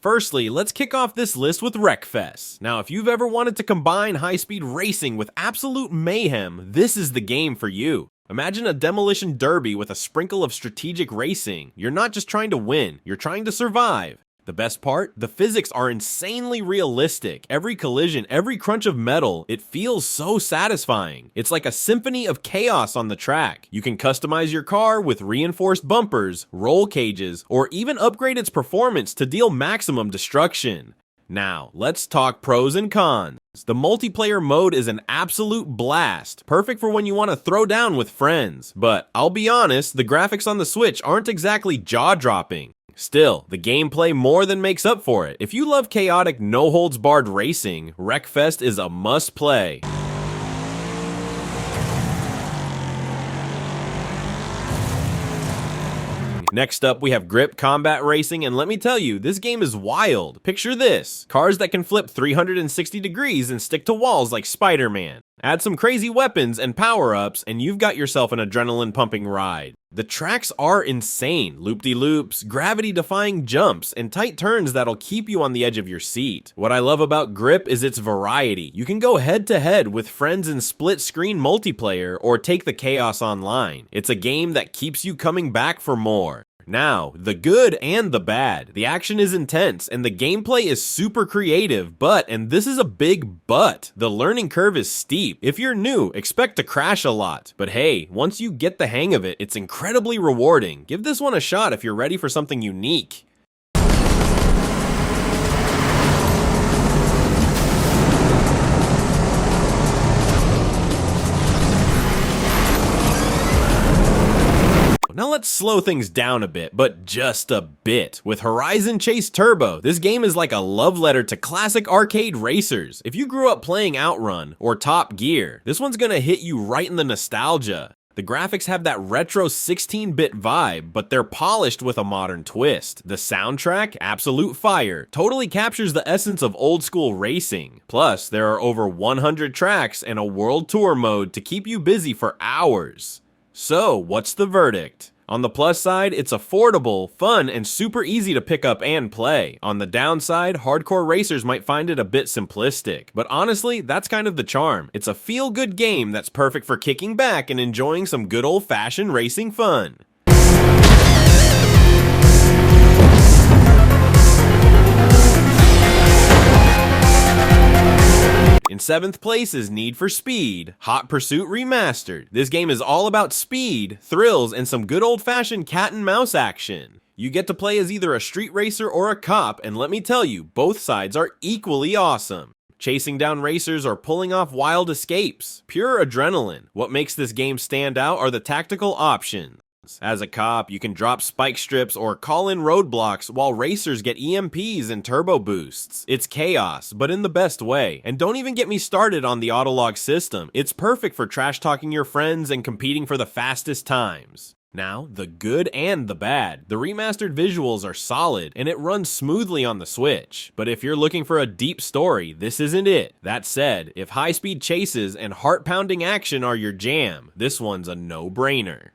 Firstly, let's kick off this list with Wreckfest. Now, if you've ever wanted to combine high-speed racing with absolute mayhem, this is the game for you. Imagine a demolition derby with a sprinkle of strategic racing. You're not just trying to win, you're trying to survive. The best part? The physics are insanely realistic. Every collision, every crunch of metal, it feels so satisfying. It's like a symphony of chaos on the track. You can customize your car with reinforced bumpers, roll cages, or even upgrade its performance to deal maximum destruction. Now, let's talk pros and cons. The multiplayer mode is an absolute blast, perfect for when you want to throw down with friends. But I'll be honest, the graphics on the Switch aren't exactly jaw-dropping. Still, the gameplay more than makes up for it. If you love chaotic, no-holds-barred racing, Wreckfest is a must-play. Next up, we have Grip Combat Racing, and let me tell you, this game is wild. Picture this: cars that can flip 360 degrees and stick to walls like Spider-Man. Add some crazy weapons and power-ups, and you've got yourself an adrenaline-pumping ride. The tracks are insane. Loop-de-loops, gravity-defying jumps, and tight turns that'll keep you on the edge of your seat. What I love about Grip is its variety. You can go head-to-head with friends in split-screen multiplayer or take the chaos online. It's a game that keeps you coming back for more. Now, the good and the bad. The action is intense and the gameplay is super creative, but, and this is a big but, the learning curve is steep. If you're new, expect to crash a lot. But hey, once you get the hang of it, it's incredibly rewarding. Give this one a shot if you're ready for something unique. Now let's slow things down a bit, but just a bit. With Horizon Chase Turbo, this game is like a love letter to classic arcade racers. If you grew up playing Outrun or Top Gear, this one's gonna hit you right in the nostalgia. The graphics have that retro 16-bit vibe, but they're polished with a modern twist. The soundtrack, absolute fire, totally captures the essence of old school racing. Plus, there are over 100 tracks and a world tour mode to keep you busy for hours. So, what's the verdict? On the plus side, it's affordable, fun, and super easy to pick up and play. On the downside, hardcore racers might find it a bit simplistic. But honestly, that's kind of the charm. It's a feel-good game that's perfect for kicking back and enjoying some good old-fashioned racing fun. In 7th place is Need for Speed, Hot Pursuit Remastered. This game is all about speed, thrills, and some good old-fashioned cat and mouse action. You get to play as either a street racer or a cop, and let me tell you, both sides are equally awesome. Chasing down racers or pulling off wild escapes. Pure adrenaline. What makes this game stand out are the tactical options. As a cop, you can drop spike strips or call in roadblocks while racers get EMPs and turbo boosts. It's chaos, but in the best way. And don't even get me started on the autolog system. It's perfect for trash talking your friends and competing for the fastest times. Now, the good and the bad. The remastered visuals are solid, and it runs smoothly on the Switch. But if you're looking for a deep story, this isn't it. That said, if high-speed chases and heart-pounding action are your jam, this one's a no-brainer.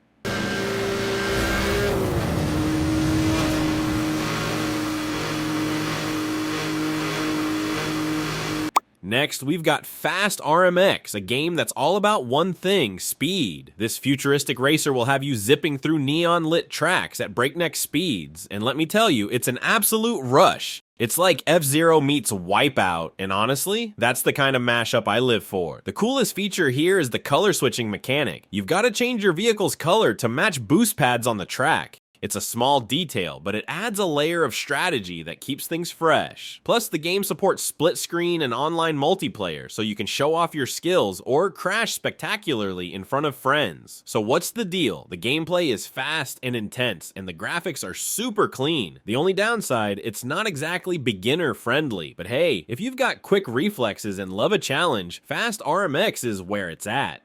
Next, we've got Fast RMX, a game that's all about one thing: speed. This futuristic racer will have you zipping through neon-lit tracks at breakneck speeds, and let me tell you, it's an absolute rush. It's like F-Zero meets Wipeout, and honestly, that's the kind of mashup I live for. The coolest feature here is the color switching mechanic. You've got to change your vehicle's color to match boost pads on the track. It's a small detail, but it adds a layer of strategy that keeps things fresh. Plus, the game supports split screen and online multiplayer, so you can show off your skills or crash spectacularly in front of friends. So what's the deal? The gameplay is fast and intense, and the graphics are super clean. The only downside, it's not exactly beginner friendly, but hey, if you've got quick reflexes and love a challenge, Fast RMX is where it's at.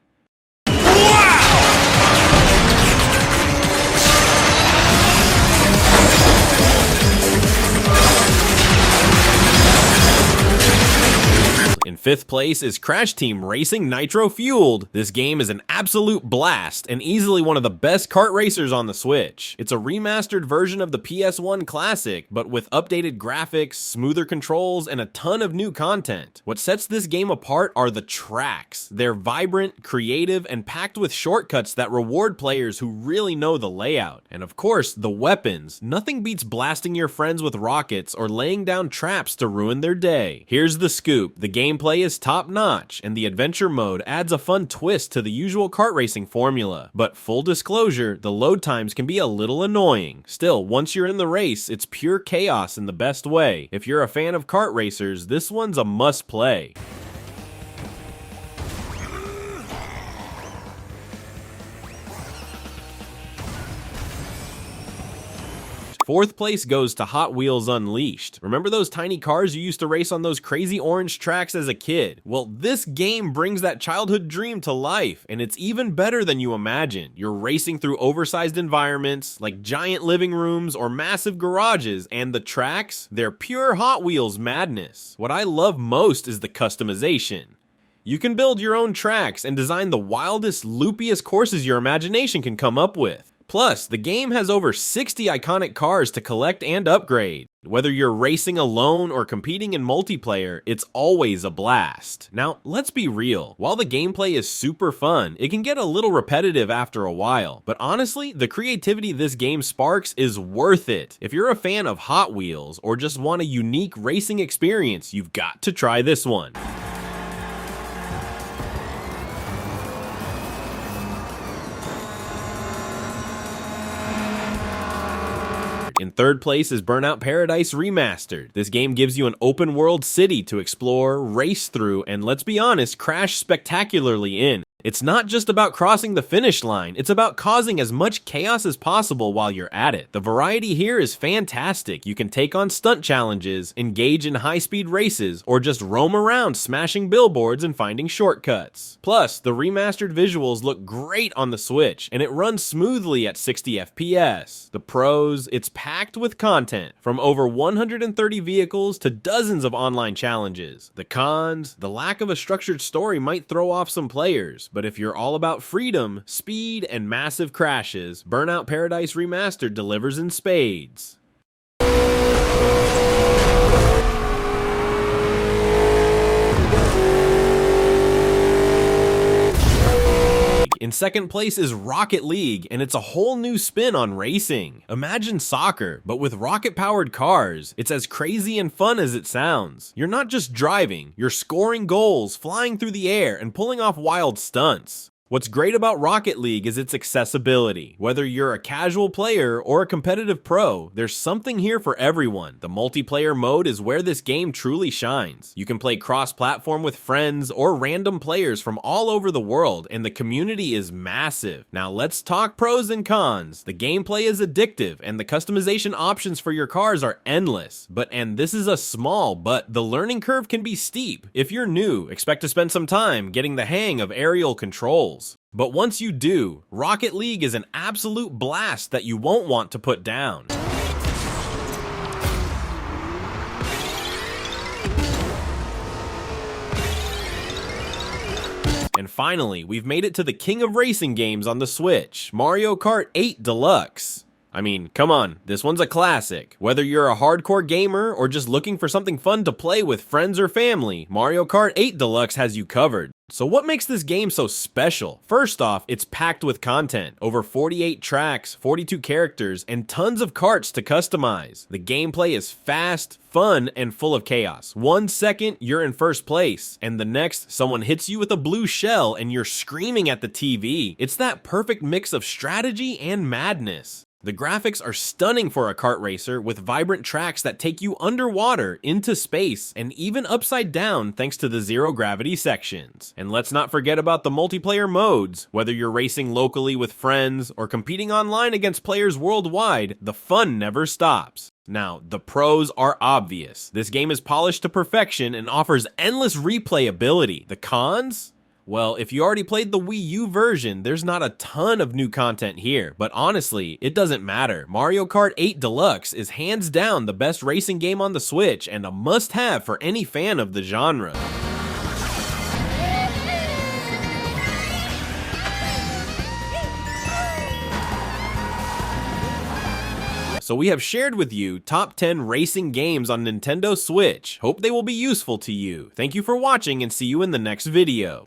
In 5th place is Crash Team Racing Nitro-Fueled. This game is an absolute blast and easily one of the best kart racers on the Switch. It's a remastered version of the PS1 classic, but with updated graphics, smoother controls, and a ton of new content. What sets this game apart are the tracks. They're vibrant, creative, and packed with shortcuts that reward players who really know the layout. And of course, the weapons. Nothing beats blasting your friends with rockets or laying down traps to ruin their day. Here's the scoop. The gameplay is top-notch, and the adventure mode adds a fun twist to the usual kart racing formula. But full disclosure, the load times can be a little annoying. Still, once you're in the race, it's pure chaos in the best way. If you're a fan of kart racers, this one's a must-play. 4th place goes to Hot Wheels Unleashed. Remember those tiny cars you used to race on those crazy orange tracks as a kid? Well, this game brings that childhood dream to life, and it's even better than you imagine. You're racing through oversized environments, like giant living rooms or massive garages, and the tracks, they're pure Hot Wheels madness. What I love most is the customization. You can build your own tracks and design the wildest, loopiest courses your imagination can come up with. Plus, the game has over 60 iconic cars to collect and upgrade. Whether you're racing alone or competing in multiplayer, it's always a blast. Now, let's be real. While the gameplay is super fun, it can get a little repetitive after a while. But honestly, the creativity this game sparks is worth it. If you're a fan of Hot Wheels or just want a unique racing experience, you've got to try this one. In 3rd place is Burnout Paradise Remastered. This game gives you an open world city to explore, race through, and let's be honest, crash spectacularly in. It's not just about crossing the finish line, it's about causing as much chaos as possible while you're at it. The variety here is fantastic. You can take on stunt challenges, engage in high-speed races, or just roam around smashing billboards and finding shortcuts. Plus, the remastered visuals look great on the Switch, and it runs smoothly at 60 FPS. The pros, it's packed with content, from over 130 vehicles to dozens of online challenges. The cons, the lack of a structured story might throw off some players, but if you're all about freedom, speed, and massive crashes, Burnout Paradise Remastered delivers in spades. In 2nd place is Rocket League, and it's a whole new spin on racing. Imagine soccer, but with rocket-powered cars. It's as crazy and fun as it sounds. You're not just driving, you're scoring goals, flying through the air, and pulling off wild stunts. What's great about Rocket League is its accessibility. Whether you're a casual player or a competitive pro, there's something here for everyone. The multiplayer mode is where this game truly shines. You can play cross-platform with friends or random players from all over the world, and the community is massive. Now let's talk pros and cons. The gameplay is addictive, and the customization options for your cars are endless. And this is a small, but the learning curve can be steep. If you're new, expect to spend some time getting the hang of aerial controls. But once you do, Rocket League is an absolute blast that you won't want to put down. And finally, we've made it to the king of racing games on the Switch, Mario Kart 8 Deluxe. I mean, come on, this one's a classic. Whether you're a hardcore gamer or just looking for something fun to play with friends or family, Mario Kart 8 Deluxe has you covered. So what makes this game so special? First off, it's packed with content. Over 48 tracks, 42 characters, and tons of karts to customize. The gameplay is fast, fun, and full of chaos. 1 second, you're in 1st place, and the next, someone hits you with a blue shell and you're screaming at the TV. It's that perfect mix of strategy and madness. The graphics are stunning for a kart racer, with vibrant tracks that take you underwater, into space, and even upside down thanks to the zero-gravity sections. And let's not forget about the multiplayer modes. Whether you're racing locally with friends or competing online against players worldwide, the fun never stops. Now, the pros are obvious. This game is polished to perfection and offers endless replayability. The cons? Well, if you already played the Wii U version, there's not a ton of new content here, but honestly, it doesn't matter. Mario Kart 8 Deluxe is hands down the best racing game on the Switch and a must-have for any fan of the genre. So we have shared with you top 10 racing games on Nintendo Switch. Hope they will be useful to you. Thank you for watching and see you in the next video.